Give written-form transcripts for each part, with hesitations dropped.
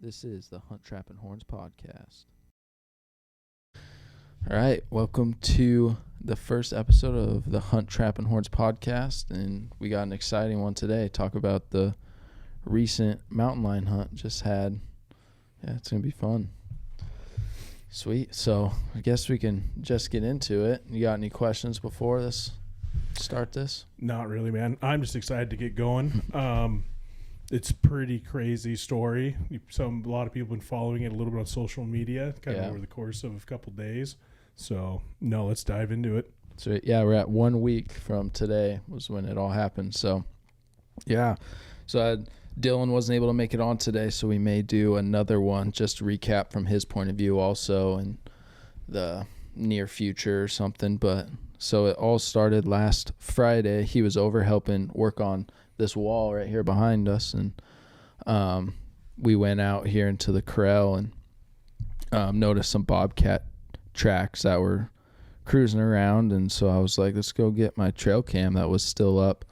This is the Hunt, Trap, and Horns podcast. All right, welcome to the first episode of the Hunt, Trap, and Horns podcast, and we got an exciting one today. Talk about the recent mountain lion hunt just had. Yeah, it's going to be fun. Sweet. So I guess we can just get into it. You got any questions before start this? Not really, man. I'm just excited to get going. It's a pretty crazy story. A lot of people have been following it a little bit on social media kind of over the course of a couple days. So, no, let's dive into it. So, yeah, we're at 1 week from today was when it all happened. So, yeah. So, Dylan wasn't able to make it on today, so we may do another one just to recap from his point of view also in the near future or something. But so it all started last Friday. He was over helping work on this wall right here behind us, and we went out here into the corral and noticed some bobcat tracks that were cruising around, and so I was like, let's go get my trail cam that was still up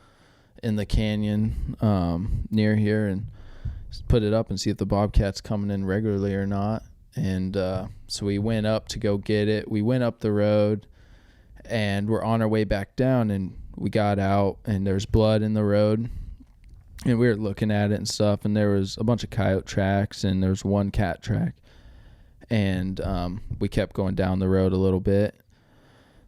in the canyon near here and put it up and see if the bobcat's coming in regularly or not. And so we went up to go get it. We went up the road and we're on our way back down, and we got out and there's blood in the road, and we were looking at it and stuff, and there was a bunch of coyote tracks and there was one cat track, and we kept going down the road a little bit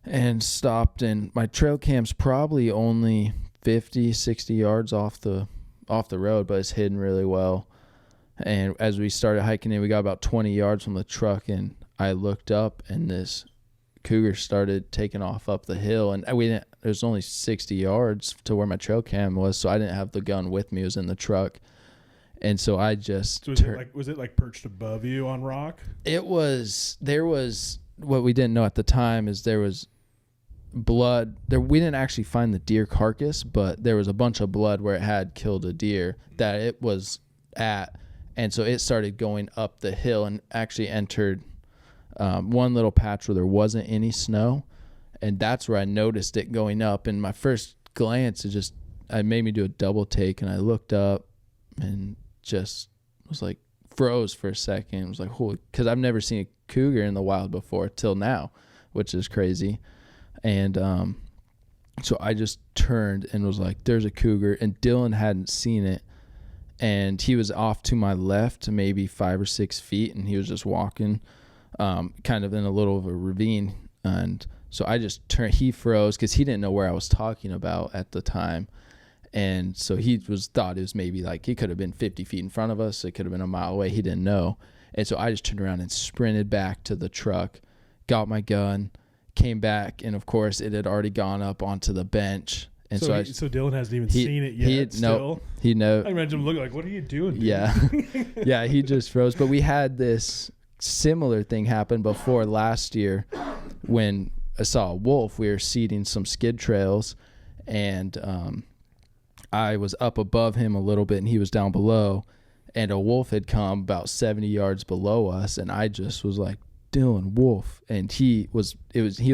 and stopped, and my trail cam's probably only 50-60 yards off the road, but it's hidden really well. And as we started hiking in, we got about 20 yards from the truck, and I looked up and this cougar started taking off up the hill, and there's only 60 yards to where my trail cam was, so I didn't have the gun with me. It was in the truck. And so I just was it like perched above you on rock? There was what we didn't know at the time is there was blood there. We didn't actually find the deer carcass, but there was a bunch of blood where it had killed a deer that it was at, and so it started going up the hill and actually entered one little patch where there wasn't any snow, and that's where I noticed it going up. And my first glance, it made me do a double take, and I looked up and just was like froze for a second. It was like, holy, because I've never seen a cougar in the wild before till now, which is crazy. And so I just turned and was like, there's a cougar, and Dylan hadn't seen it, and he was off to my left maybe 5 or 6 feet, and he was just walking kind of in a little of a ravine. And so I just turned. He froze because he didn't know where I was talking about at the time, and so he thought it was maybe like he could have been 50 feet in front of us, it could have been a mile away, he didn't know. And so I just turned around and sprinted back to the truck, got my gun, came back, and of course it had already gone up onto the bench. And so Dylan hasn't even seen it yet. He knows. I imagine him looking like, what are you doing, dude? Yeah. Yeah, he just froze. But we had this similar thing happen before last year when I saw a wolf. We were seeding some skid trails, and I was up above him a little bit and he was down below, and a wolf had come about 70 yards below us, and I just was like, Dylan, wolf. And he was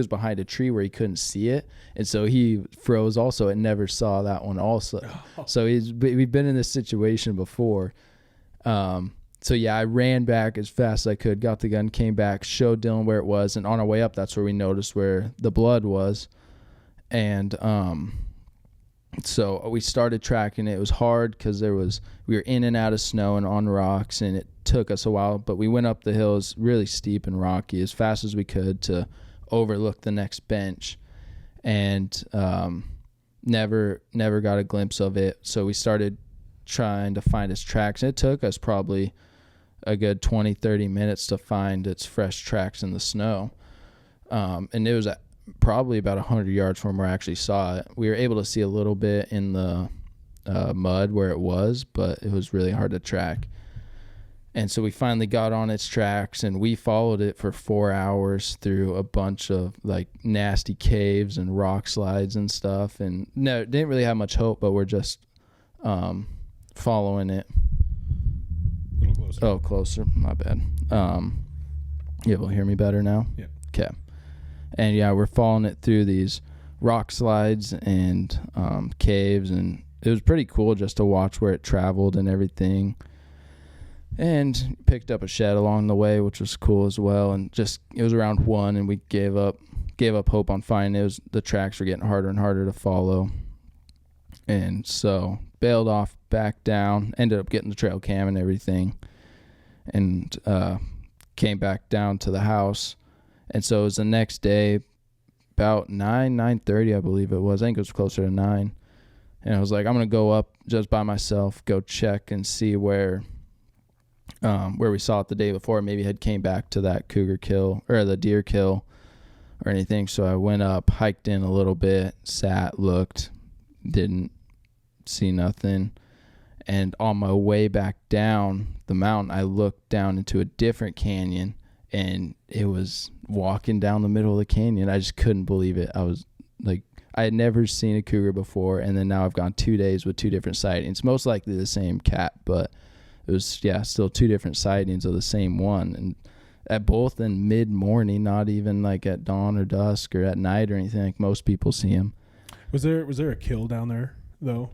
behind a tree where he couldn't see it, and so he froze also and never saw that one also. So we've been in this situation before. So yeah, I ran back as fast as I could, got the gun, came back, showed Dylan where it was, and on our way up, that's where we noticed where the blood was. And so we started tracking it. It was hard because we were in and out of snow and on rocks, and it took us a while, but we went up the hills really steep and rocky as fast as we could to overlook the next bench, and never got a glimpse of it. So we started trying to find its tracks, and it took us probably a good 20-30 minutes to find its fresh tracks in the snow, and it was probably about 100 yards from where I actually saw it. We were able to see a little bit in the mud where it was, but it was really hard to track. And so we finally got on its tracks, and we followed it for 4 hours through a bunch of like nasty caves and rock slides and stuff. And no, didn't really have much hope, but we're just following it. A little closer. Oh, closer. My bad. You will hear me better now? Yeah. Okay. And yeah, we're following it through these rock slides and caves, and it was pretty cool just to watch where it traveled and everything. and picked up a shed along the way, which was cool as well. And just, it was around 1 and we gave up hope on finding it. The tracks were getting harder and harder to follow. And so bailed off back down, ended up getting the trail cam and everything, and came back down to the house. And so it was the next day, about 9:30, I believe it was. I think it was closer to 9. And I was like, I'm going to go up just by myself, go check and see where we saw it the day before. Maybe had came back to that cougar kill or the deer kill or anything. So I went up, hiked in a little bit, sat, looked, didn't see nothing. And on my way back down the mountain, I looked down into a different canyon, and it was walking down the middle of the canyon. I just couldn't believe it. I was like, I had never seen a cougar before, and then now I've gone 2 days with 2 different sightings. Most likely the same cat, but it was, still 2 different sightings of the same one. And at both in mid-morning, not even like at dawn or dusk or at night or anything like most people see them. Was there a kill down there, though?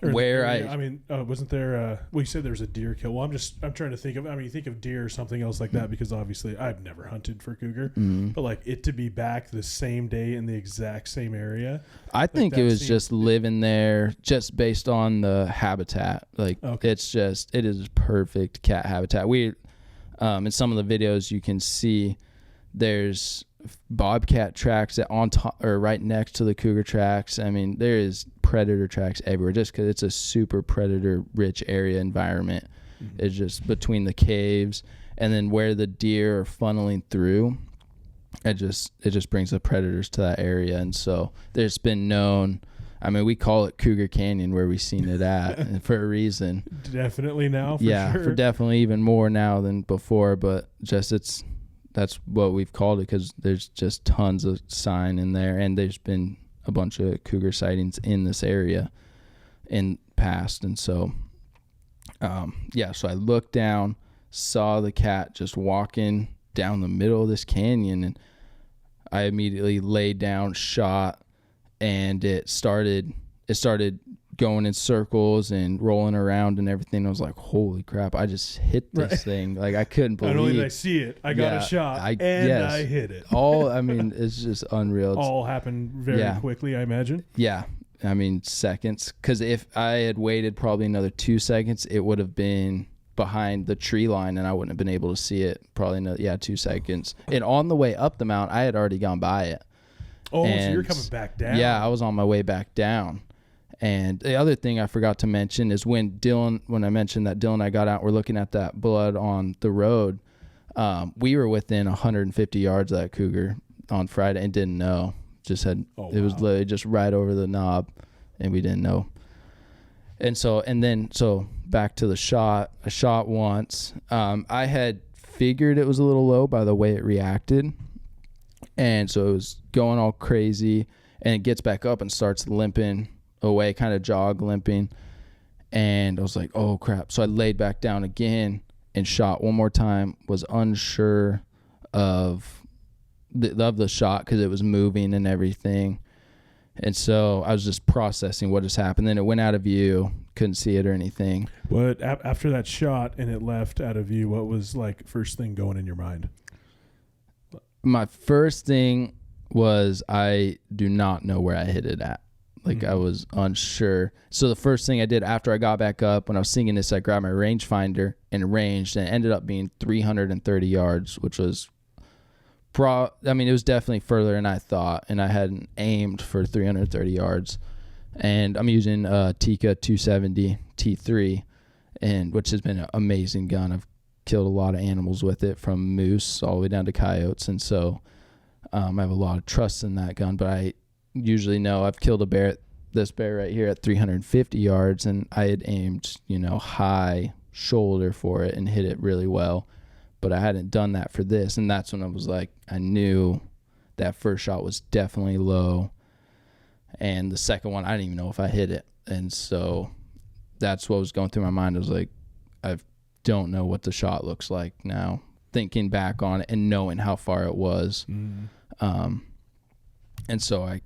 Wasn't there? Well, you said there was a deer kill. Well, I'm trying to think of. I mean, you think of deer or something else like that, because obviously I've never hunted for cougar, but like it to be back the same day in the exact same area. I think it was just living there, just based on the habitat. Like it is perfect cat habitat. We, in some of the videos you can see, there's bobcat tracks that on top or right next to the cougar tracks. I mean, there is predator tracks everywhere, just because it's a super predator rich area environment. It's just between the caves and then where the deer are funneling through. It just brings the predators to that area. And so there's been known, I mean, we call it Cougar Canyon where we've seen it at and for a reason. Definitely now, sure. For definitely even more now than before, but just that's what we've called it, because there's just tons of sign in there, and there's been a bunch of cougar sightings in this area in past. And so, so I looked down, saw the cat just walking down the middle of this canyon, and I immediately laid down, shot, and it started going in circles and rolling around and everything. I was like, holy crap, I just hit this thing. Like, I couldn't believe. Not only did I see it, I got a shot, I hit it. It's just unreal. All happened very quickly, I imagine. Yeah. I mean, seconds. Because if I had waited probably another 2 seconds, it would have been behind the tree line, and I wouldn't have been able to see it. Probably 2 seconds. And on the way up the mountain, I had already gone by it. Oh, so you're coming back down. Yeah, I was on my way back down. And the other thing I forgot to mention is when I mentioned that Dylan and I got out, we're looking at that blood on the road. We were within 150 yards of that cougar on Friday and didn't know. It was literally just right over the knob, and we didn't know. And so back to the shot. I shot once. I had figured it was a little low by the way it reacted. And so it was going all crazy, and it gets back up and starts limping away, kind of jog limping. And I was like, oh crap. So I laid back down again and shot one more time. Was unsure of the shot because it was moving and everything. And so I was just processing what just happened. Then it went out of view, couldn't see it or anything. But after that shot and it left out of view, what was like first thing going in your mind? My first thing was I do not know where I hit it at. Like, I was unsure. So the first thing I did after I got back up, when I was singing this, I grabbed my rangefinder and ranged, and it ended up being 330 yards, which was it was definitely further than I thought, and I hadn't aimed for 330 yards. And I'm using Tikka 270 T3, which has been an amazing gun. I've killed a lot of animals with it, from moose all the way down to coyotes, and so I have a lot of trust in that gun. But I usually know I've killed this bear right here at 350 yards, and I had aimed, high shoulder for it and hit it really well, but I hadn't done that for this. And that's when I was like, I knew that first shot was definitely low, and the second one, I didn't even know if I hit it. And so that's what was going through my mind. I was like, I don't know what the shot looks like now, thinking back on it and knowing how far it was. And so I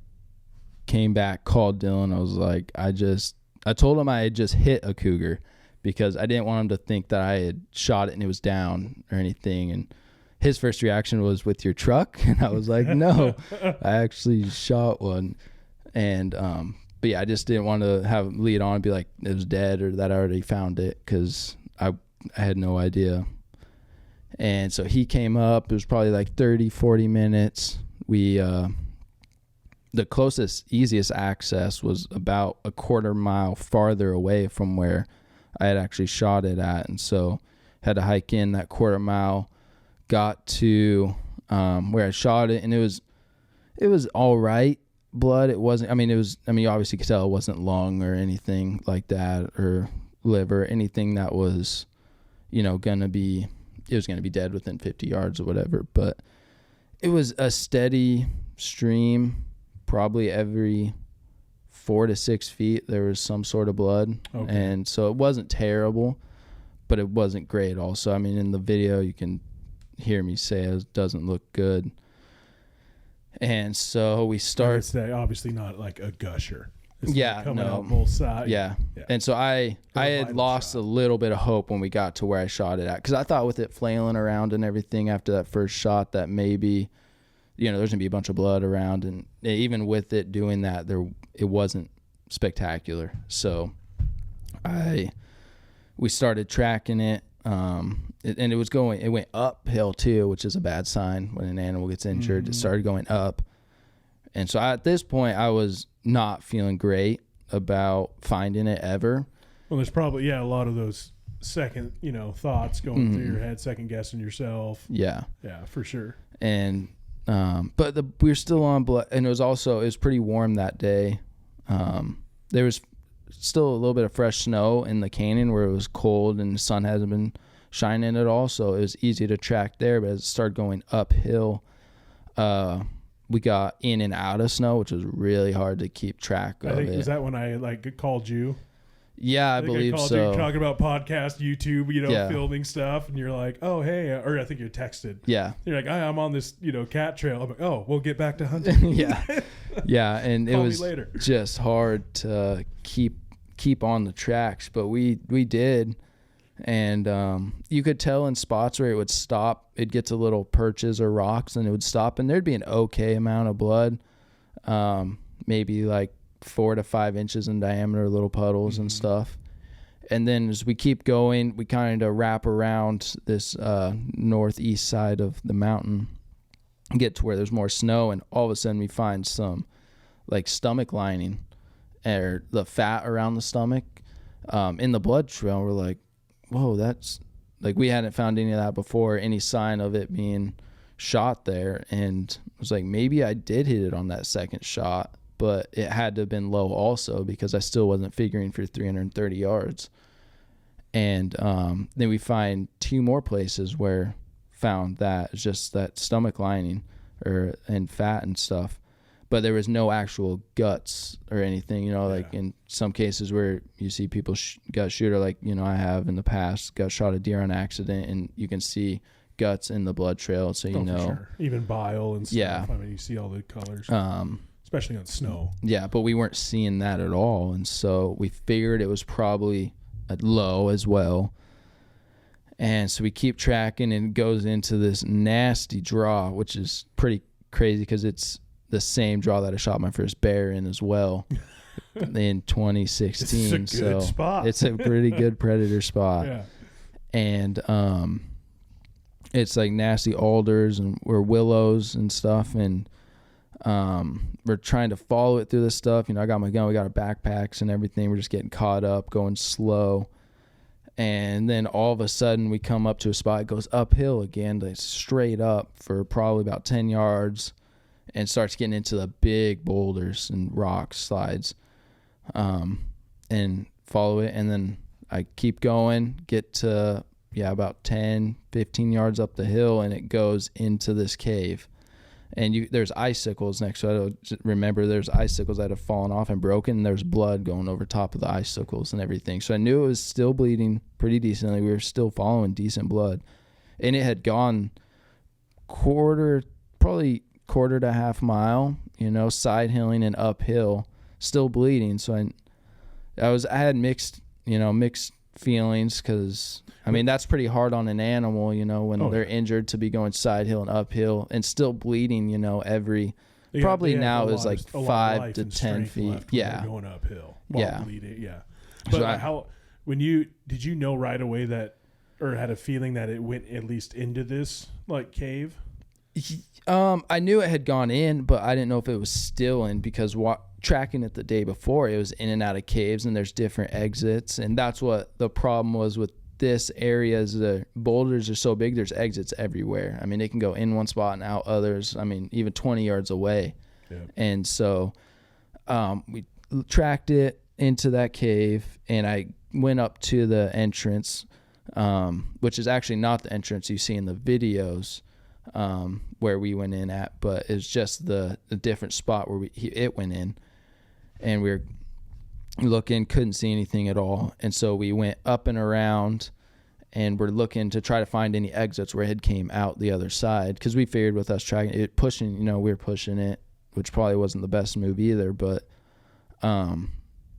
came back, called Dylan. I was like, I told him I had just hit a cougar, because I didn't want him to think that I had shot it and it was down or anything. And his first reaction was, with your truck? And I was like, no, I actually shot one. And, but yeah, I just didn't want to have him lead on and be like it was dead or that I already found it, because I had no idea. And so he came up. It was probably like 30, 40 minutes. We, the closest, easiest access was about a quarter mile farther away from where I had actually shot it at. And so had to hike in that quarter mile, got to where I shot it, and it was all right blood. It wasn't, you obviously could tell it wasn't lung or anything like that, or liver, anything that was, it was going to be dead within 50 yards or whatever. But it was a steady stream. Probably every 4 to 6 feet there was some sort of blood. Okay. And so it wasn't terrible, but it wasn't great also. In the video you can hear me say it doesn't look good. And so we start. It's obviously not like a gusher. It's coming out both sides. Yeah. And so I had lost a little bit of hope when we got to where I shot it at, because I thought with it flailing around and everything after that first shot that maybe, there's going to be a bunch of blood around. And even with it doing that, it wasn't spectacular. So we started tracking it. And it went uphill too, which is a bad sign when an animal gets injured. Mm-hmm. It started going up. And so at this point I was not feeling great about finding it ever. Well, there's probably, a lot of those second, thoughts going through your head, second guessing yourself. Yeah. Yeah, for sure. And, but we were still on blood, and it was pretty warm that day. There was still a little bit of fresh snow in the canyon where it was cold and the sun hasn't been shining at all. So it was easy to track there, but as it started going uphill, we got in and out of snow, which was really hard to keep track of. Was that when I called you? Yeah, I believe I called so. You talking about podcast, YouTube, filming stuff, and you're like, oh, hey, or I think you're texted. Yeah. You're like, I'm on this, cat trail. I'm like, oh, we'll get back to hunting. Yeah. Yeah, and it was later. Just hard to keep on the tracks, but we did. And you could tell in spots where it would stop, it'd get to little perches or rocks and it would stop, and there'd be an okay amount of blood, maybe like 4 to 5 inches in diameter, little puddles and stuff. And then as we keep going, we kind of wrap around this northeast side of the mountain and get to where there's more snow, and all of a sudden we find some like stomach lining, or the fat around the stomach in the blood trail. We're like, whoa, that's like, we hadn't found any of that before, any sign of it being shot there. And I was like, maybe I did hit it on that second shot, but it had to have been low also, because I still wasn't figuring for 330 yards. And then we find 2 more places where found that it's just that stomach lining and fat and stuff, but there was no actual guts or anything, like in some cases where you see people gut shoot, or like, I have in the past got shot a deer on accident, and you can see guts in the blood trail. So, for sure. Even bile and stuff. Yeah. You see all the colors, especially on snow. Yeah. But we weren't seeing that at all. And so we figured it was probably low as well. And so we keep tracking, and it goes into this nasty draw, which is pretty crazy because it's the same draw that I shot my first bear in as well in 2016. It's a good spot. It's a pretty good predator spot. Yeah. And it's like nasty alders and willows and stuff, and we're trying to follow it through this stuff. I got my gun, we got our backpacks and everything. We're just getting caught up, going slow. And then all of a sudden we come up to a spot, it goes uphill again, like straight up for probably about 10 yards, and starts getting into the big boulders and rocks, slides, and follow it. And then I keep going, get to, about 10, 15 yards up the hill, and it goes into this cave. And there's icicles next to it. I remember there's icicles that have fallen off and broken, and there's blood going over top of the icicles and everything. So I knew it was still bleeding pretty decently. We were still following decent blood. And it had gone probably quarter to half mile, side hilling and uphill, still bleeding. So I had mixed feelings because, I mean, that's pretty hard on an animal, you know, when they're yeah. injured to be going side hill and uphill and still bleeding, you know, probably now is like 5 to 10 feet. Yeah. Going uphill. Yeah. Bleeding. Yeah. But did you know right away that, or had a feeling that it went at least into this like cave? I knew it had gone in, but I didn't know if it was still in because tracking it the day before, it was in and out of caves and there's different exits. And that's what the problem was with this area is the boulders are so big, there's exits everywhere. I mean, it can go in one spot and out others. I mean, even 20 yards away. Yeah. And so we tracked it into that cave and I went up to the entrance, which is actually not the entrance you see in the videos. Where we went in at, but it's just the different spot where it went in, and we were looking, couldn't see anything at all, and so we went up and around, and we're looking to try to find any exits where it came out the other side, because we figured with us tracking it, pushing, you know, we were pushing it, which probably wasn't the best move either, but that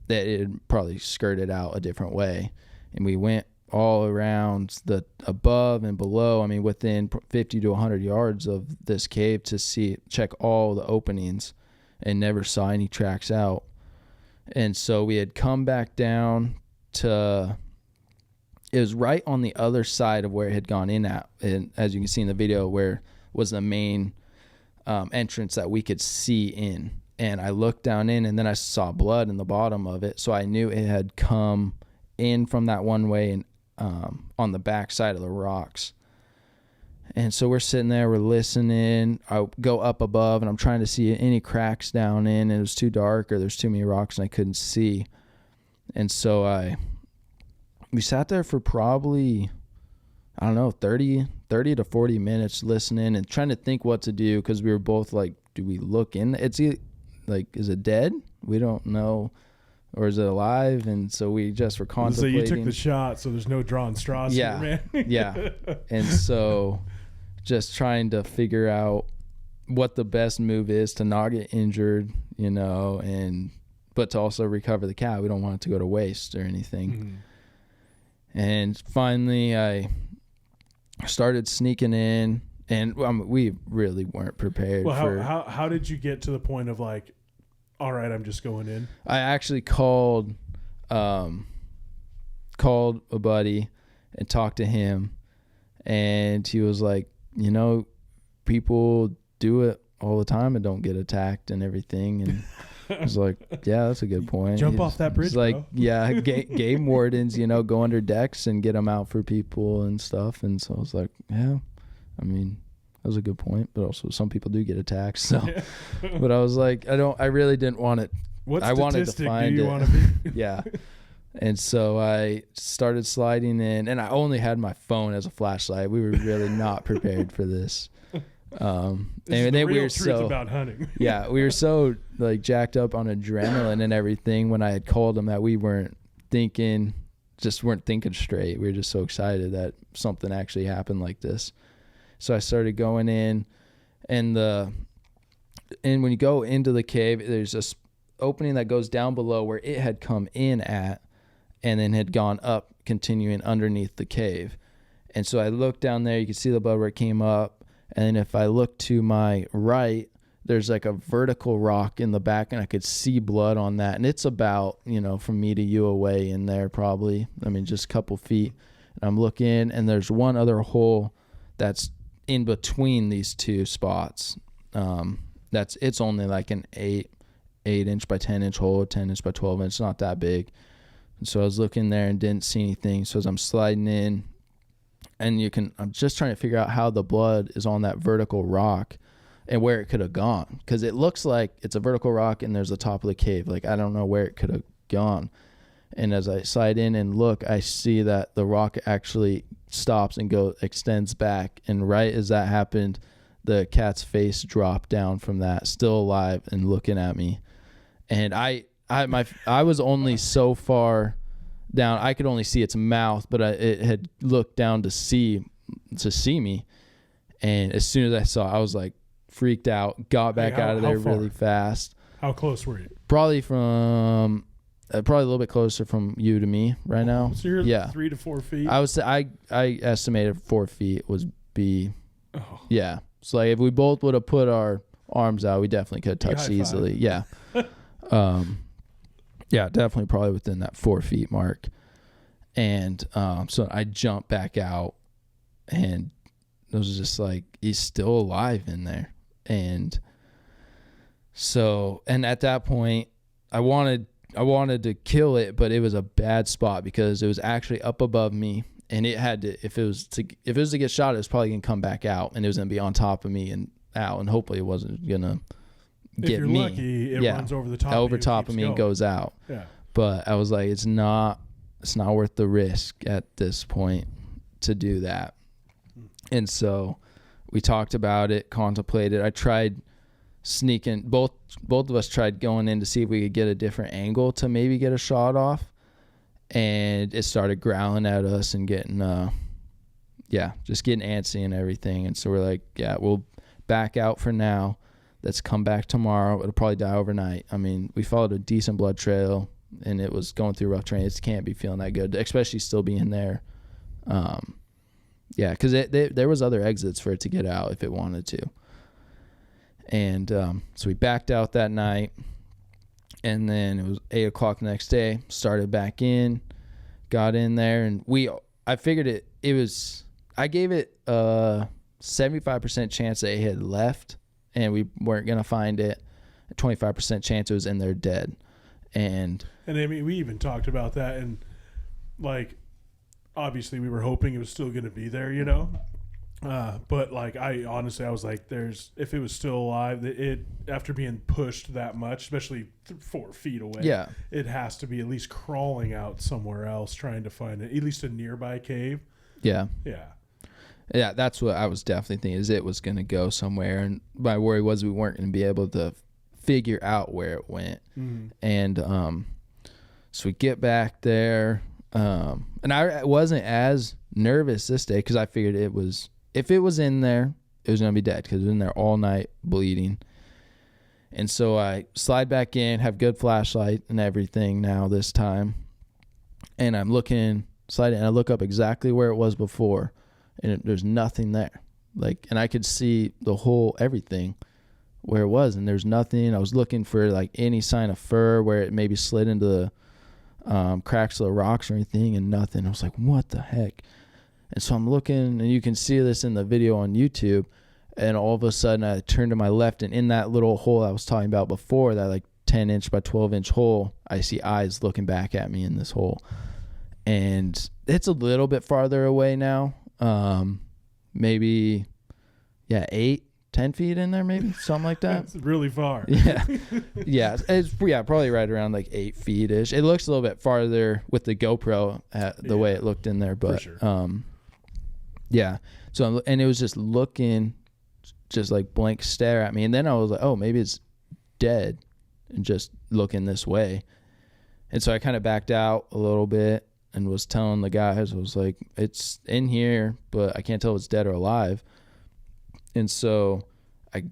it probably skirted out a different way, and we went all around the above and below, I mean, within 50 to 100 yards of this cave to check all the openings and never saw any tracks out. And so we had come back down to, it was right on the other side of where it had gone in at. And as you can see in the video, where was the main entrance that we could see in. And I looked down in and then I saw blood in the bottom of it. So I knew it had come in from that one way and on the back side of the rocks. And so we're sitting there, we're listening. I go up above and I'm trying to see any cracks down in. And it was too dark or there's too many rocks and I couldn't see. And so we sat there for probably, I don't know, 30 to 40 minutes listening and trying to think what to do. Cause we were both like, do we look in? Is it dead? We don't know. Or is it alive? And so we just were contemplating. So you took the shot, so there's no drawing straws here, man. Yeah. And so just trying to figure out what the best move is to not get injured, you know, but to also recover the cow. We don't want it to go to waste or anything. Mm-hmm. And finally I started sneaking in, and we really weren't prepared. Well, how did you get to the point of like, all right, I'm just going in? I actually called a buddy and talked to him, and he was like, you know, people do it all the time and don't get attacked and everything. And I was like, yeah, that's a good point. Jump off that bridge, like, bro. Yeah, game wardens, you know, go under decks and get them out for people and stuff. And so I was like, yeah, I mean, that was a good point, but also some people do get attacked. So, but I was like, I really didn't want it. What I wanted to find do you it. want to be? Yeah. And so I started sliding in, and I only had my phone as a flashlight. We were really not prepared for this. This is the real truth about hunting. Yeah, we were so like jacked up on adrenaline and everything when I had called them that we weren't thinking straight. We were just so excited that something actually happened like this. So I started going in, and when you go into the cave, there's this opening that goes down below where it had come in at, and then had gone up, continuing underneath the cave. And so I looked down there, you can see the blood where it came up, and then if I look to my right, there's like a vertical rock in the back, and I could see blood on that. And it's about, you know, from me to you away in there probably. I mean, just a couple feet. And I'm looking, and there's one other hole that's in between these two spots. It's only like an 8 inch by 10 inch hole, 10 inch by 12 inch. It's not that big. And so I was looking there and didn't see anything. So as I'm sliding in, and I'm just trying to figure out how the blood is on that vertical rock and where it could have gone. Cause it looks like it's a vertical rock and there's the top of the cave. Like, I don't know where it could have gone. And as I slide in and look, I see that the rock actually stops and extends back. And right as that happened, the cat's face dropped down from that, still alive and looking at me. And I was only so far down. I could only see its mouth, but it had looked down to see me. And as soon as I saw it, I was like freaked out, got back out of there really fast. How close were you? Probably from probably a little bit closer from you to me right now. So you're 3 to 4 feet. I estimated 4 feet yeah. So like if we both would have put our arms out, we definitely could have touched easily. Yeah. Yeah, definitely probably within that 4 feet mark. And so I jumped back out, and it was just like, he's still alive in there. And so, and at that point, I wanted to kill it, but it was a bad spot because it was actually up above me, and it had to, if it was to get shot, it was probably gonna come back out, and it was gonna be on top of me and out, and hopefully it wasn't gonna get me. If you're lucky, it runs over the top of me going. and goes out. Yeah. But I was like, it's not worth the risk at this point to do that. And so we talked about it, contemplated. I tried sneaking. Both of us tried going in to see if we could get a different angle to maybe get a shot off. And it started growling at us and getting, just getting antsy and everything. And so we're like, yeah, we'll back out for now. Let's come back tomorrow. It'll probably die overnight. I mean, we followed a decent blood trail, and it was going through rough terrain. It can't be feeling that good, especially still being there. Because there was other exits for it to get out if it wanted to. And so we backed out that night, and then it was 8 o'clock the next day. Started back in, got in there, and I figured I gave it a 75% chance that it had left, and we weren't gonna find it. A 25% chance it was in there dead. And I mean, we even talked about that, and like, obviously we were hoping it was still going to be there, you know. But like, I was like, if it was still alive, after being pushed that much, especially 4 feet away, it has to be at least crawling out somewhere else, trying to find at least a nearby cave. Yeah. That's what I was definitely thinking, is it was going to go somewhere, and my worry was we weren't going to be able to figure out where it went. And so we get back there, and I wasn't as nervous this day because I figured if it was in there, it was gonna be dead because it was in there all night bleeding. And so I slide back in, have good flashlight and everything now this time, and I'm sliding, and I look up exactly where it was before, and there's nothing there. Like, and I could see the whole everything where it was, and there's nothing. I was looking for like any sign of fur where it maybe slid into the cracks of the rocks or anything, and nothing. I was like, what the heck? And so I'm looking, and you can see this in the video on YouTube, and all of a sudden I turned to my left, and in that little hole I was talking about before, that like 10-inch by 12-inch hole, I see eyes looking back at me in this hole. And it's a little bit farther away now, maybe 8-10 feet in there, maybe something like that. That's really far. It's probably right around like 8 feet ish. It looks a little bit farther with the GoPro the way it looked in there, but sure. So, and it was just looking, just like blank stare at me, and then I was like, oh, maybe it's dead, and just looking this way. And so I kind of backed out a little bit and was telling the guys, I was like, it's in here, but I can't tell if it's dead or alive. And so I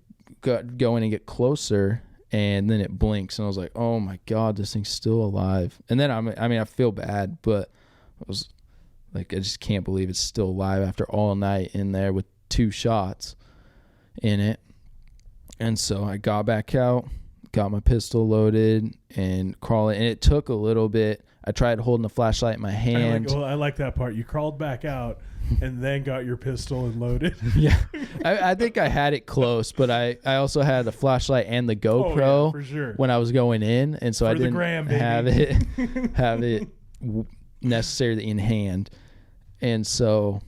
go in and get closer, and then it blinks, and I was like, oh my God, this thing's still alive. And then I feel bad, but I was like, I just can't believe it's still alive after all night in there with 2 shots in it. And so I got back out, got my pistol loaded, and crawling. And it took a little bit. I tried holding the flashlight in my hand. I like that part. You crawled back out and then got your pistol and loaded. Yeah. I think I had it close, but I also had the flashlight and the GoPro for sure. when I was going in. And so I didn't have it necessarily in hand. And so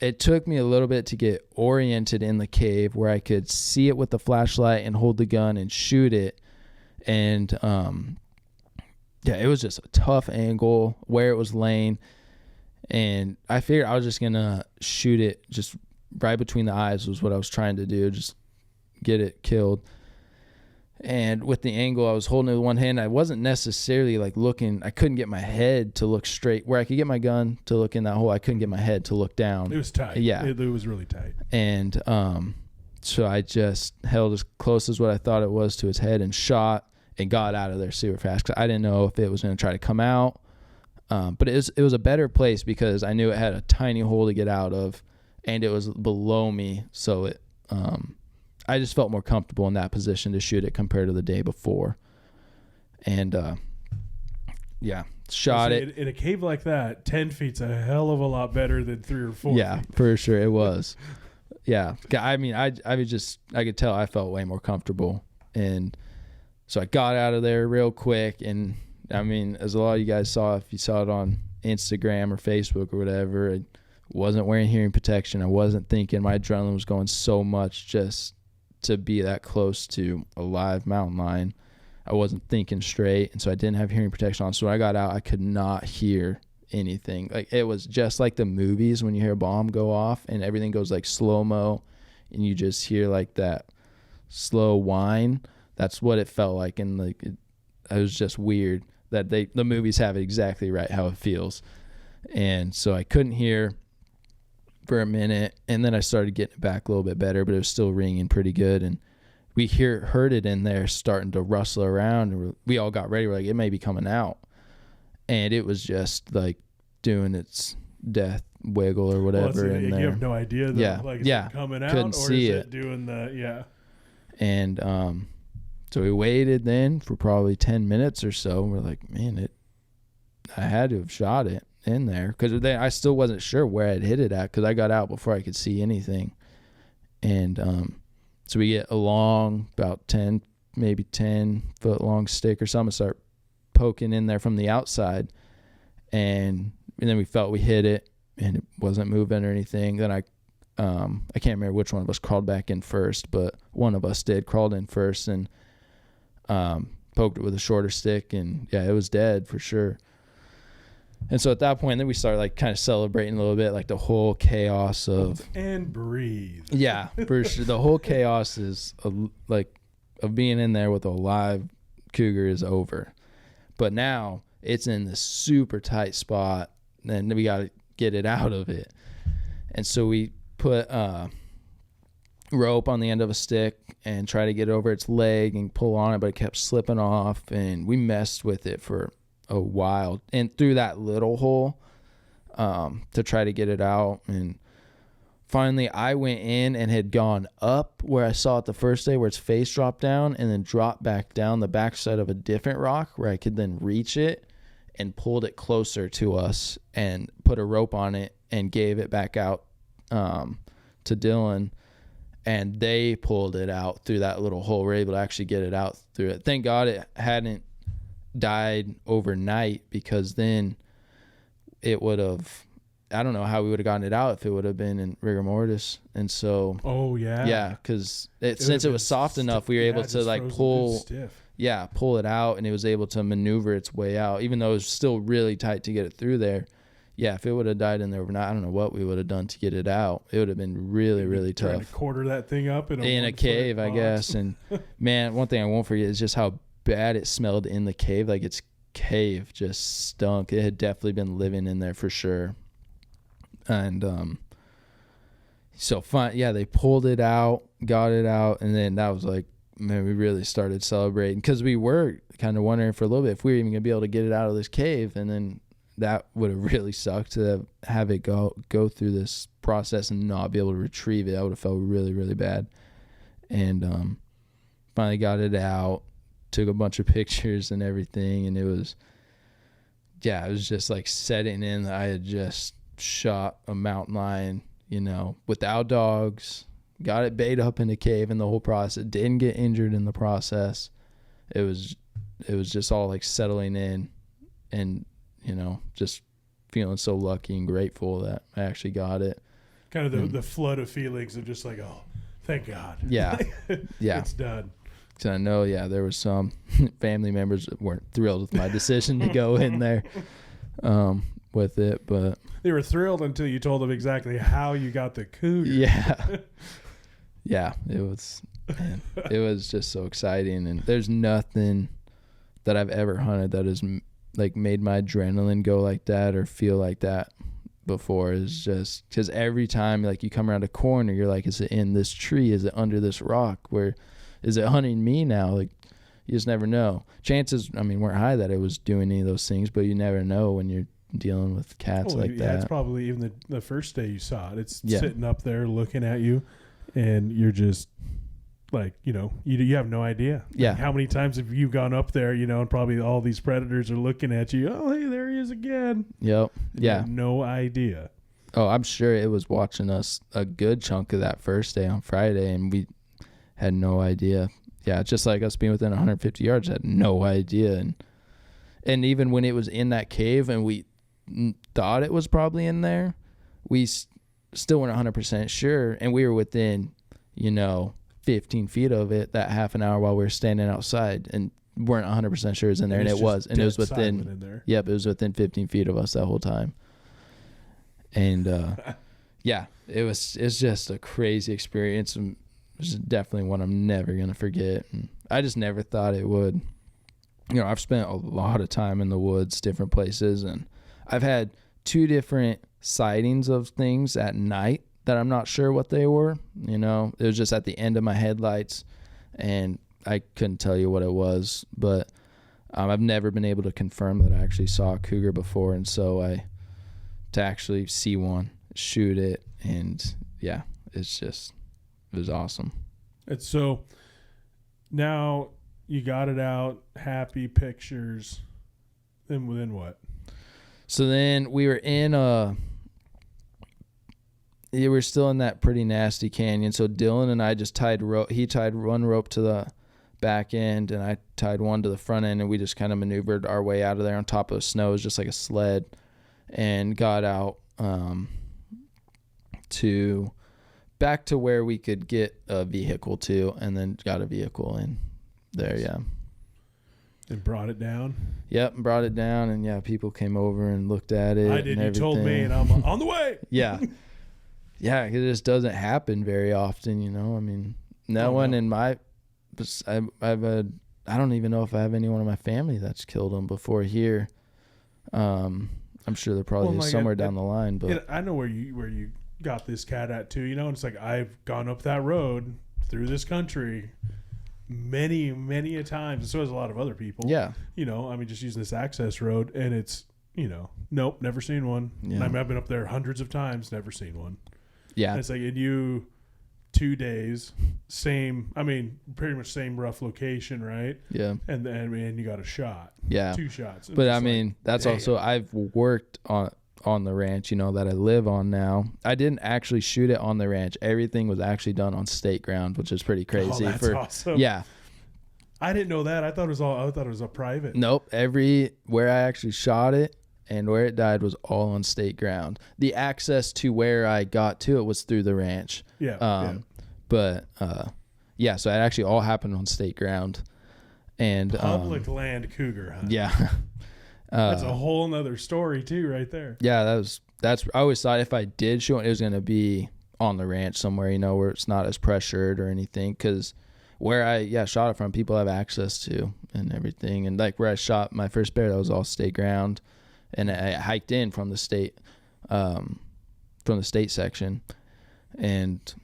it took me a little bit to get oriented in the cave where I could see it with the flashlight and hold the gun and shoot it. And it was just a tough angle where it was laying. And I figured I was just going to shoot it just right between the eyes was what I was trying to do, just get it killed. And with the angle, I was holding it with one hand. I wasn't necessarily like looking. I couldn't get my head to look straight. Where I could get my gun to look in that hole, I couldn't get my head to look down. It was tight. Yeah. It was really tight. And so I just held as close as what I thought it was to his head and shot. and got out of there super fast. 'Cause I didn't know if it was going to try to come out. But it was a better place because I knew it had a tiny hole to get out of, and it was below me. So I just felt more comfortable in that position to shoot it compared to the day before. And shot it. In a cave like that, 10 feet's a hell of a lot better than 3 or 4 Yeah, feet. for sure it was. Yeah. I mean, I could tell I felt way more comfortable. And so I got out of there real quick. And I mean, as a lot of you guys saw, if you saw it on Instagram or Facebook or whatever, I wasn't wearing hearing protection. I wasn't thinking. My adrenaline was going so much just to be that close to a live mountain lion. I wasn't thinking straight, and so I didn't have hearing protection on. So when I got out, I could not hear anything. Like, it was just like the movies when you hear a bomb go off and everything goes like slow-mo and you just hear like that slow whine. That's what it felt like. And like it was just weird that the movies have it exactly right how it feels. And so I couldn't hear for a minute, and then I started getting it back a little bit better, but it was still ringing pretty good. And we heard it in there starting to rustle around, and we all got ready. We're like, it may be coming out. And it was just like doing its death wiggle or whatever in there. You have no idea though. Yeah. Like, is it coming out, couldn't or see is it doing the And so we waited then for probably 10 minutes or so. We're like, man, I had to have shot it in there, because I still wasn't sure where I'd hit it at, because I got out before I could see anything. And so we get a long, about 10 foot long stick or something, start poking in there from the outside, and then we felt we hit it and it wasn't moving or anything. Then I can't remember which one of us crawled back in first, but one of us crawled in first and poked it with a shorter stick, and yeah, it was dead for sure. And so at that point, then we started like kind of celebrating a little bit, like the whole chaos of and breathe. Yeah, for sure. The whole chaos is of being in there with a live cougar is over. But now it's in this super tight spot, and we got to get it out of it. And so we put rope on the end of a stick and try to get over its leg and pull on it, but it kept slipping off, and we messed with it for a while and through that little hole to try to get it out. And finally I went in and had gone up where I saw it the first day, where its face dropped down, and then dropped back down the backside of a different rock where I could then reach it, and pulled it closer to us and put a rope on it and gave it back out to Dylan, and they pulled it out through that little hole. We're able to actually get it out through it. Thank God it hadn't died overnight, because then it would have, I don't know how we would have gotten it out if it would have been in rigor mortis. And so because since it was soft enough, we were able to like pull it out, and it was able to maneuver its way out, even though it was still really tight to get it through there. Yeah, if it would have died in there overnight, I don't know what we would have done to get it out. It would have been really, really tough. Trying to quarter that thing up in a cave, I guess. And man, one thing I won't forget is just how bad it smelled in the cave. Like, its cave just stunk. It had definitely been living in there for sure. And so fine, yeah, they pulled it out, got it out, and then that was like, man, we really started celebrating, because we were kind of wondering for a little bit if we were even gonna be able to get it out of this cave. And then that would have really sucked to have it go through this process and not be able to retrieve it. I would have felt really, really bad. And finally got it out, took a bunch of pictures and everything, and it was just like setting in that I had just shot a mountain lion, without dogs, got it bait up in the cave in the whole process, didn't get injured in the process. It was just all like settling in, and just feeling so lucky and grateful that I actually got it. Kind of the flood of feelings of just like, oh, thank God. Yeah. Yeah. It's done. So I know, there was some family members that weren't thrilled with my decision to go in there with it, but they were thrilled until you told them exactly how you got the cougar. Yeah. Yeah, it was just so exciting, and there's nothing that I've ever hunted that has like made my adrenaline go like that or feel like that before. Is just because every time like you come around a corner, you're like, is it in this tree? Is it under this rock? Where is it hunting me now? Like, You just never know. Chances, I mean, weren't high that it was doing any of those things, but you never know when you're dealing with cats like that. It's probably even the first day you saw it. It's sitting up there looking at you, and you're just like, you have no idea. Yeah. Like, how many times have you gone up there, and probably all these predators are looking at you. Oh, hey, there he is again. Yep. You have no idea. Oh, I'm sure it was watching us a good chunk of that first day on Friday, and we had no idea. Yeah, just like us being within 150 yards, had no idea. And even when it was in that cave and we thought it was probably in there, we still weren't 100% sure. And we were within, 15 feet of it that half an hour while we were standing outside and weren't 100% sure it was in there. And it was. And it was within, it was within 15 feet of us that whole time. And yeah, it's just a crazy experience. And it's definitely one I'm never going to forget. And I just never thought it would. I've spent a lot of time in the woods, different places, and I've had 2 different sightings of things at night that I'm not sure what they were. It was just at the end of my headlights, and I couldn't tell you what it was. But I've never been able to confirm that I actually saw a cougar before, and so to actually see one, shoot it, and yeah, it was awesome. And so now you got it out, happy pictures. Then what? So then we were we were still in that pretty nasty canyon. So Dylan and I just tied rope. He tied one rope to the back end, and I tied one to the front end, and we just kind of maneuvered our way out of there on top of snow. It was just like a sled, and got out back to where we could get a vehicle to, and then got a vehicle in there. Yeah. And brought it down. Yep, brought it down, and yeah, people came over and looked at it. I did. You told me, and I'm on the way. Yeah. Yeah, it just doesn't happen very often, I mean, in my, I don't even know if I have anyone in my family that's killed them before here. I'm sure there probably is somewhere down the line, but I know where you got this cat at too. And it's like, I've gone up that road through this country many a times, and so has a lot of other people. Yeah. Just using this access road, and it's, nope, never seen one. Yeah. And I've been up there hundreds of times, never seen one. Yeah. And it's like, in you 2 days, pretty much same rough location, right? Yeah. And then you got a shot. Yeah. 2 shots. But that's damn. Also, I've worked on the ranch, that I live on now. I didn't actually shoot it on the ranch. Everything was actually done on state ground, which is pretty crazy. Oh, that's awesome. Yeah. I didn't know that. I thought it was a private. Nope. Where I actually shot it and where it died was all on state ground. The access to where I got to it was through the ranch. Yeah. But yeah, so it actually all happened on state ground. And public land cougar hunt. Yeah. That's a whole nother story too, right there. Yeah, that's. I always thought if I did shoot it was going to be on the ranch somewhere, where it's not as pressured or anything. Because where I shot it from, people have access to and everything. And like where I shot my first bear, that was all state ground, and I hiked in from the state section, and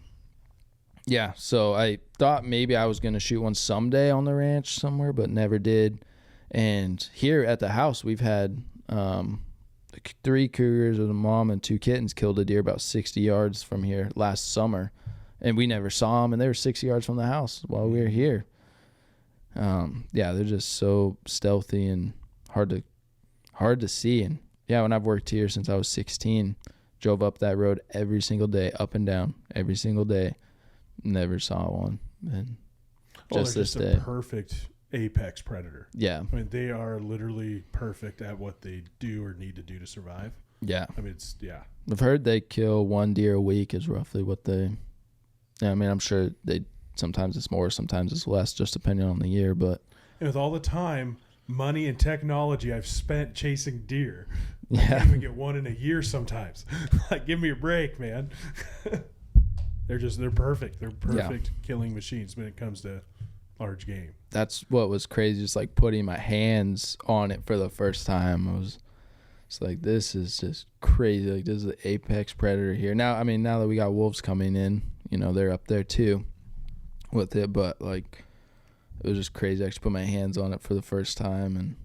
yeah. So I thought maybe I was going to shoot one someday on the ranch somewhere, but never did. And here at the house, we've had 3 cougars with a mom and 2 kittens killed a deer about 60 yards from here last summer. And we never saw them, and they were 60 yards from the house while we were here. Yeah, they're just so stealthy and hard to see. And yeah, when I've worked here since I was 16, drove up that road every single day, up and down, every single day. Never saw one. And just this day. A perfect apex predator. Yeah. They are literally perfect at what they do or need to do to survive. Yeah. I've heard they kill 1 deer a week is roughly what they. Yeah, I'm sure sometimes it's more, sometimes it's less, just depending on the year. But with all the time, money, and technology I've spent chasing deer, yeah, I can't even get one in a year sometimes. Like, give me a break, man. They're perfect. They're perfect killing machines when it comes to large game. That's what was crazy, just like putting my hands on it for the first time. It's like, this is just crazy. Like, this is the apex predator here. Now that we got wolves coming in, they're up there too with it. But like, it was just crazy. I actually put my hands on it for the first time, and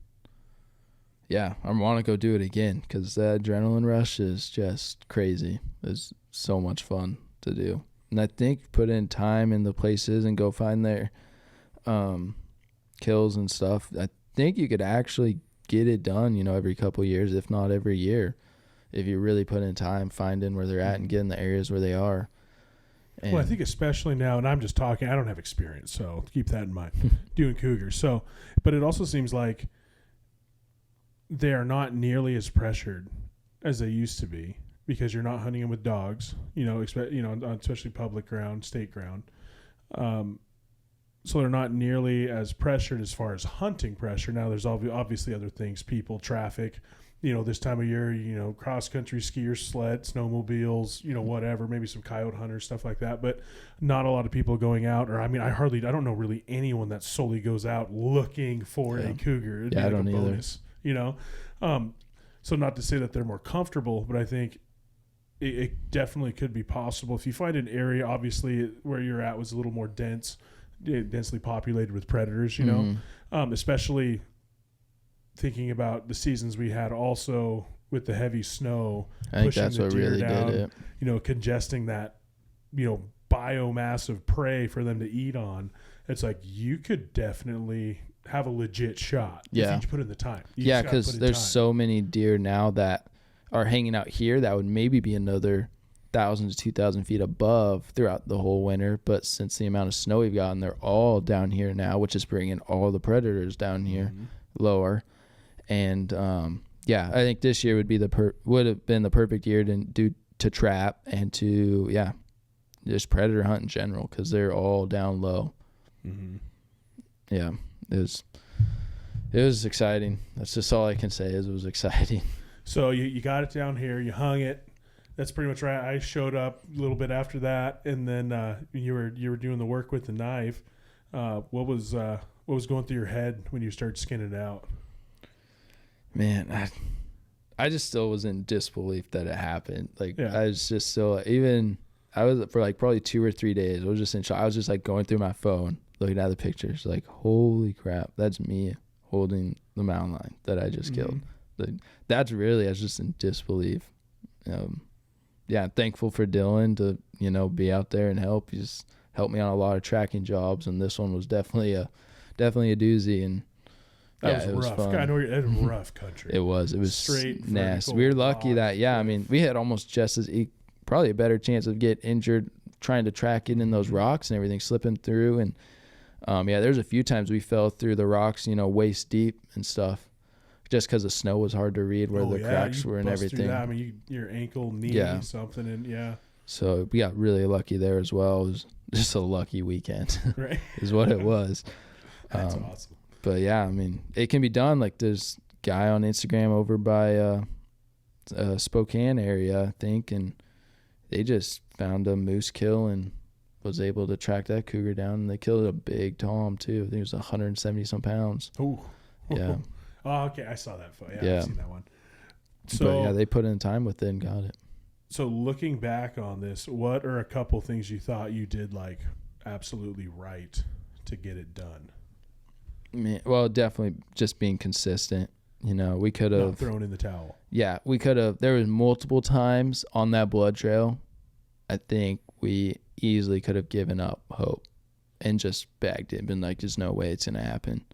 yeah, I want to go do it again because the adrenaline rush is just crazy. It's so much fun to do. And I think put in time in the places and go find their kills and stuff. I think you could actually get it done, you know, every couple of years, if not every year, if you really put in time finding where they're at and getting the areas where they are. And well, I think especially now, and I'm just talking, I don't have experience, so keep that in mind, doing cougars. So, but it also seems like they are not nearly as pressured as they used to be because you're not hunting them with dogs, you know, especially public ground, state ground. So they're not nearly as pressured as far as hunting pressure. Now there's obviously other things, people, traffic, you know, this time of year, you know, cross-country skiers, sled, snowmobiles, you know, whatever, maybe some coyote hunters, stuff like that. But not a lot of people going out, or I mean, I don't know really anyone that solely goes out looking for a cougar. It'd be I like don't a either. bonus, you know? So not to say that they're more comfortable, but I think it definitely could be possible. If you find an area, obviously, where you're at was a little more densely populated with predators, you know, especially thinking about the seasons we had also with the heavy snow. I think that's what really down, did it. You know, congesting that, you know, biomass of prey for them to eat on. It's like you could definitely have a legit shot if you put in the time. Yeah, because there's so many deer now that are hanging out here that would maybe be another 1,000 to 2,000 feet above throughout the whole winter. But since the amount of snow we've gotten, they're all down here now, which is bringing all the predators down here lower. And I think this year would have been the perfect year to trap and to just predator hunt in general because they're all down low. Yeah, it was exciting. That's just all I can say is it was exciting. So you got it down here, you hung it. That's pretty much right. I showed up a little bit after that, and then you were doing the work with the knife. What was going through your head when you started skinning it out? Man, I just still was in disbelief that it happened. Like I was just still I was for like probably 2 or 3 days. I was just in shock. I was just like going through my phone, looking at the pictures, like holy crap, that's me holding the mountain lion that I just killed. Like, I was just in disbelief. I'm thankful for Dylan to, you know, be out there and help. He just helped me on a lot of tracking jobs, and this one was definitely a doozy. And it was rough. Fun. I know it was rough country. It was straight, nasty. We were lucky that I mean, we had almost just as probably a better chance of get injured trying to track it in those rocks and everything slipping through. And there's a few times we fell through the rocks, you know, waist deep and stuff. Just because the snow was hard to read where the cracks were and everything. I mean, your ankle, knee, something, and So we got really lucky there as well. It was just a lucky weekend, right? Is what it was. That's awesome. But I mean, it can be done. Like there's a guy on Instagram over by Spokane area, I think, and they just found a moose kill and was able to track that cougar down. And they killed a big tom too. I think it was 170 some pounds. Ooh. Yeah. Oh, okay. I saw that. I've seen that one. So but they put in time with it and got it. So looking back on this, what are a couple things you thought you did like absolutely right to get it done? Well, definitely just being consistent. You know, we could have not thrown in the towel. Yeah, we could have. There was multiple times on that blood trail. I think we easily could have given up hope and just bagged it and been like, "There's no way it's gonna happen."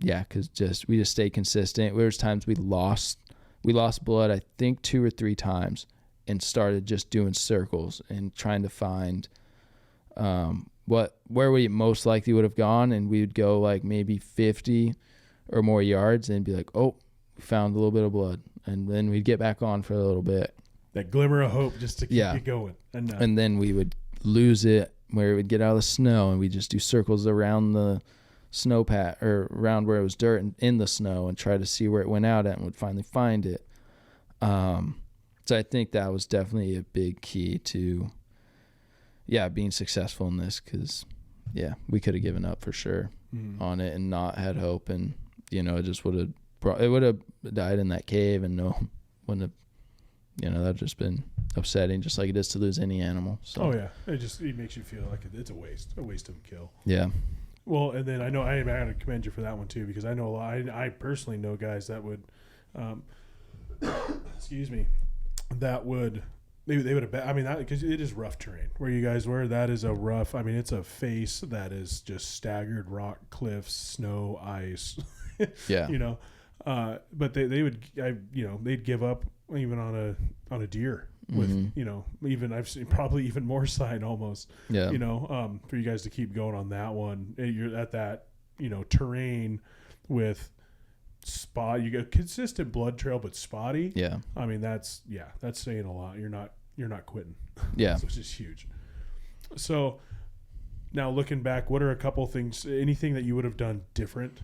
Because we just stayed consistent. There was times we lost blood, I think 2 or 3 times, and started just doing circles and trying to find where we most likely would have gone, and we would go like maybe 50 or more yards and be like, oh, we found a little bit of blood, and then we'd get back on for a little bit. That glimmer of hope just to keep it going. And then we would lose it where it would get out of the snow, and we'd just do circles around the snow pat or around where it was dirt and in the snow and try to see where it went out at and would finally find it. So I think that was definitely a big key to being successful in this, because we could have given up for sure on it and not had hope, and it just would have died in that cave, and wouldn't have that just been upsetting, just like it is to lose any animal. So it makes you feel like it's a waste of a kill. Yeah. Well, and then I know I got to commend you for that one too, because I know a lot. I personally know guys that would, excuse me, that would they would have. I mean, because it is rough terrain where you guys were. That is a rough. I mean, it's a face that is just staggered rock cliffs, snow, ice. Yeah. You know, but they would, they'd give up even on a deer with, even I've seen probably even more sign almost, Yeah. For you guys to keep going on that one. You're at that, terrain with you got consistent blood trail, but spotty. Yeah. I mean, that's saying a lot. You're not quitting. Yeah. Which is huge. So now looking back, what are a couple things, anything that you would have done different?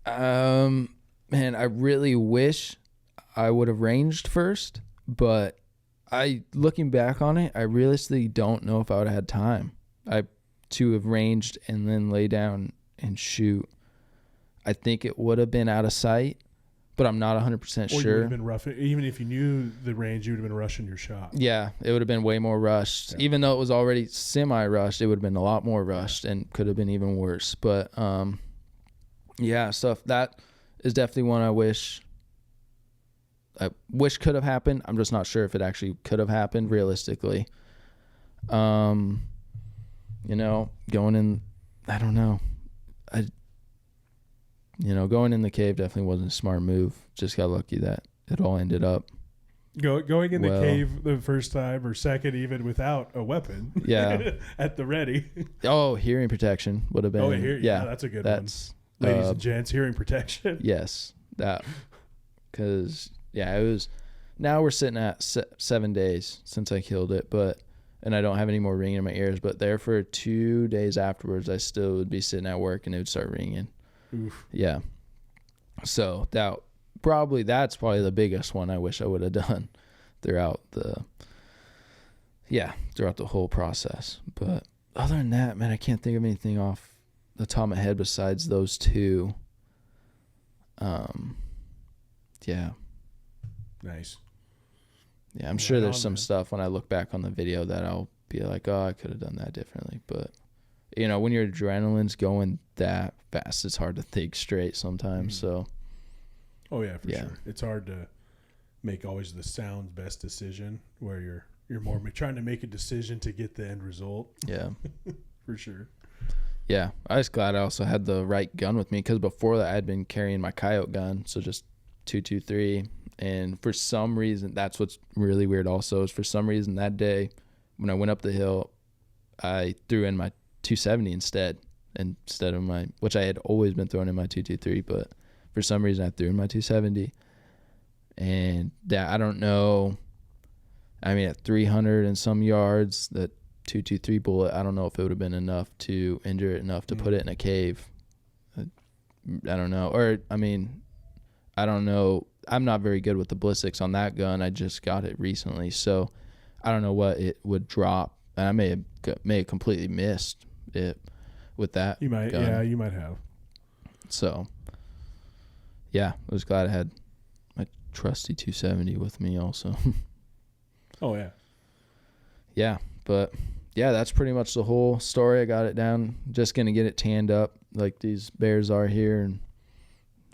Man, I really wish I would have ranged first, but looking back on it, I realistically don't know if I would have had time to have ranged and then lay down and shoot. I think it would have been out of sight, but I'm not 100% Or sure. you would have been roughing, even if you knew the range, you would have been rushing your shot. Yeah, it would have been way more rushed. Yeah. Even though it was already semi-rushed, it would have been a lot more rushed and could have been even worse. But yeah, stuff that is definitely one I wish could have happened. I'm just not sure if it actually could have happened realistically. Going in, I don't know. Going in the cave definitely wasn't a smart move. Just got lucky that it all ended up. Going in the cave the first time or second, even without a weapon. Yeah. At the ready. Oh, hearing protection would have been. Oh, yeah, that's a good one. Ladies and gents, hearing protection. Yes, that. Because, yeah, it was. Now we're sitting at 7 days since I killed it, and I don't have any more ringing in my ears. But there for 2 days afterwards, I still would be sitting at work and it would start ringing. Oof. Yeah. So that's probably the biggest one I wish I would have done throughout the whole process. But other than that, man, I can't think of anything off the top of my head besides those two. Yeah. Nice. Yeah, I'm sure there's some stuff when I look back on the video that I'll be like, oh, I could have done that differently. But, when your adrenaline's going that fast, it's hard to think straight sometimes. So. Oh, yeah, for sure. It's hard to make always the sound best decision where you're more trying to make a decision to get the end result. Yeah. For sure. Yeah. I was glad I also had the right gun with me because before that I'd been carrying my coyote gun. So just 223. And for some reason, that's what's really weird also is for some reason that day when I went up the hill, I threw in my 270 instead of which I had always been throwing in my 223, but for some reason I threw in my 270. And that, I don't know. I mean, at 300 and some yards, that 223 bullet, I don't know if it would have been enough to injure it enough to put it in a cave. I don't know. Or, I mean, I don't know. I'm not very good with the ballistics on that gun. I just got it recently, so I don't know what it would drop. And I may have completely missed it with that. You might, gun. Yeah, you might have. So, yeah, I was glad I had my trusty 270 with me also. Oh yeah. Yeah, but yeah, that's pretty much the whole story. I got it down. Just gonna get it tanned up like these bears are here and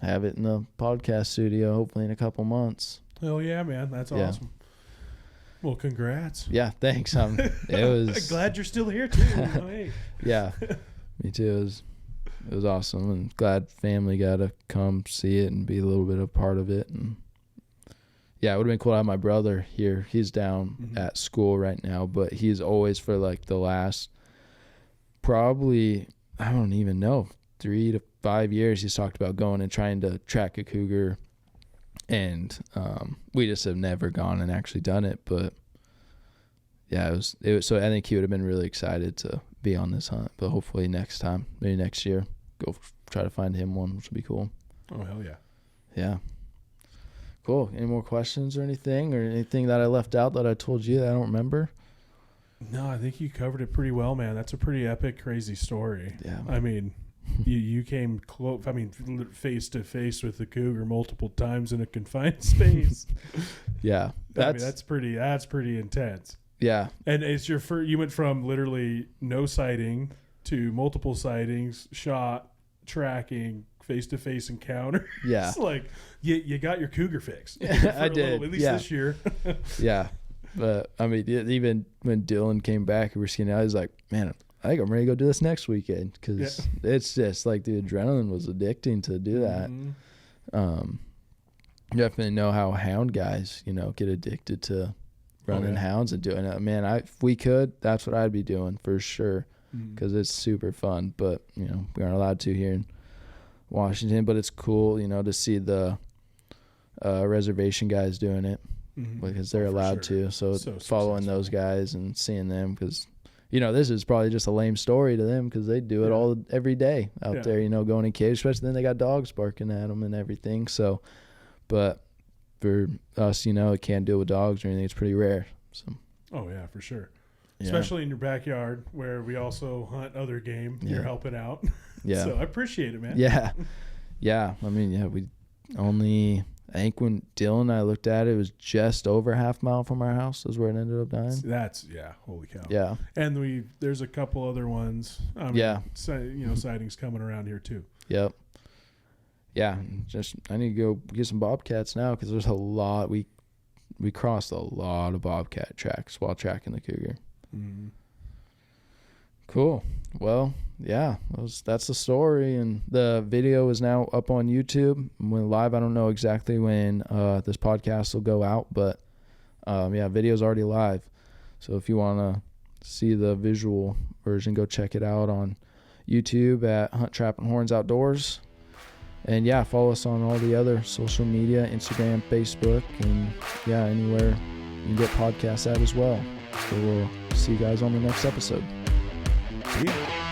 have it in the podcast studio hopefully in a couple months. Hell yeah, man. That's awesome. Well, congrats. Yeah, thanks. It was glad you're still here too. Hey. Yeah, me too. It was awesome, and glad family got to come see it and be a little bit of part of it. And yeah, it would have been cool to have my brother here. He's down at school right now, but he's always for like the last probably, I don't even know, 3 to 5 years he's talked about going and trying to track a cougar, and we just have never gone and actually done it. But yeah, it was so I think he would have been really excited to be on this hunt, but hopefully next time, maybe next year, go try to find him one, which would be cool. Oh hell yeah. Yeah. Cool. Any more questions or anything that I left out that I told you that I don't remember? No, I think you covered it pretty well, man. That's a pretty epic, crazy story. Yeah. I mean, you came close. I mean, face to face with the cougar multiple times in a confined space. Yeah, that's pretty intense. Yeah, and it's your first. You went from literally no sighting to multiple sightings, shot, tracking, face-to-face encounter. Yeah. It's like you got your cougar fixed. I did. At least this year. Yeah. But I mean, even when Dylan came back, we were skiing out, he was like, man, I think I'm ready to go do this next weekend. Because it's just like the adrenaline was addicting to do that. Mm-hmm. Definitely know how hound guys, get addicted to running hounds and doing it. Man, if we could, that's what I'd be doing for sure. Because it's super fun. But, we aren't allowed to here in Washington. But it's cool, to see the reservation guys doing it. Because they're allowed to. So following those guys and seeing them, because this is probably just a lame story to them, because they do it every day out there, going in caves, especially then they got dogs barking at them and everything. So, but for us, it can't do it with dogs or anything. It's pretty rare. So. Oh yeah, for sure. Yeah. Especially in your backyard where we also hunt other game. You're helping out. Yeah. So I appreciate it, man. Yeah. Yeah. I mean, we only, I think when Dylan and I looked at it, it was just over half mile from our house is where it ended up dying. That's, holy cow. Yeah. And there's a couple other ones. Sightings coming around here too. Yep. Yeah. I need to go get some bobcats now, because there's a lot. We crossed a lot of bobcat tracks while tracking the cougar. Mm-hmm. Cool. Well, yeah, that's the story, and the video is now up on YouTube. When live, I don't know exactly when this podcast will go out, but video's already live. So if you want to see the visual version, go check it out on YouTube at Hunt, Trap, and Horns Outdoors. And follow us on all the other social media, Instagram, Facebook, and anywhere you can get podcasts at as well. So we'll see you guys on the next episode. Yeah.